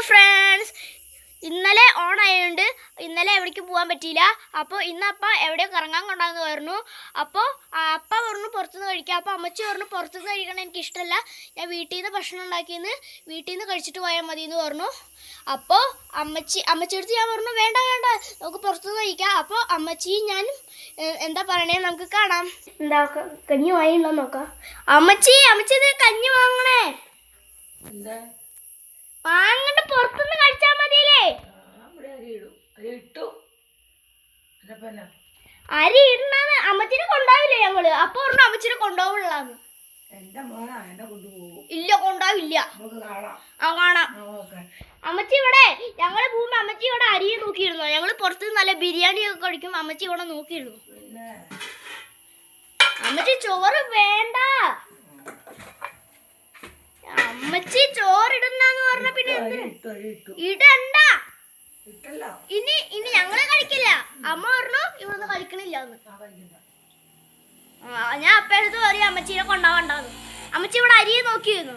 Friends, ഇന്നലെ ഓണായതുകൊണ്ട് ഇന്നലെ എവിടേക്ക് പോകാൻ പറ്റിയില്ല. അപ്പോൾ ഇന്ന് അപ്പ എവിടെയോ കറങ്ങാൻ കൊണ്ടാന്ന് പറഞ്ഞു. അപ്പോൾ അപ്പ പറഞ്ഞു പുറത്തുനിന്ന് കഴിക്കാം. അപ്പോൾ അമ്മച്ചി പറഞ്ഞു പുറത്തുനിന്ന് കഴിക്കണം എനിക്കിഷ്ടമല്ല, ഞാൻ വീട്ടിൽ നിന്ന് ഭക്ഷണം ഉണ്ടാക്കിയെന്ന് വീട്ടിൽ നിന്ന് കഴിച്ചിട്ട് പോയാൽ മതി എന്ന് പറഞ്ഞു. അപ്പോൾ അമ്മച്ചിയെടുത്ത് ഞാൻ പറഞ്ഞു വേണ്ട വേണ്ട നമുക്ക് പുറത്തുനിന്ന് കഴിക്കാം. അപ്പോൾ അമ്മച്ചിയും ഞാനും എന്താ പറയണേ നമുക്ക് കാണാം. എന്താ കഞ്ഞി വാങ്ങിയുണ്ടോ നോക്കാം. അമ്മച്ചി ഇത് കഞ്ഞി വാങ്ങണേ. വാങ്ങണ്ട, പുറത്തുനിന്ന് കഴിച്ചാൽ മതിയില്ലേ. അരി ഇടണന്ന് അമ്മച്ചിനെ കൊണ്ടാവില്ലേ ഞങ്ങള്. അപ്പൊ പറഞ്ഞു അമ്മച്ചിനെ കൊണ്ടുപോകുള്ളാന്ന്. ഇല്ല കൊണ്ടാവില്ല. ആ കാണാം. അമ്മച്ചി ഇവിടെ ഞങ്ങള് പോകുമ്പോ അമ്മച്ചി ഇവിടെ അരി നോക്കിയിരുന്നു. ഞങ്ങള് പുറത്തുനിന്ന് നല്ല ബിരിയാണി ഒക്കെ കഴിക്കും. അമ്മച്ചി ഇവിടെ നോക്കിയിരുന്നു. അമ്മച്ചി ചോറ് വേണ്ട, അമ്മച്ചി ചോറിടുന്നാന്ന് പറഞ്ഞ പിന്നെ ഇടണ്ട. ഇനി ഞങ്ങള് കഴിക്കില്ല. അമ്മ പറഞ്ഞു ഇവിടുന്ന് കഴിക്കണില്ല. ഞാൻ അപ്പഴത്ത് പറയും അമ്മച്ചീനെ കൊണ്ടാവണ്ടെന്ന്. അമ്മച്ചി ഇവിടെ അരി നോക്കിയിരുന്നു.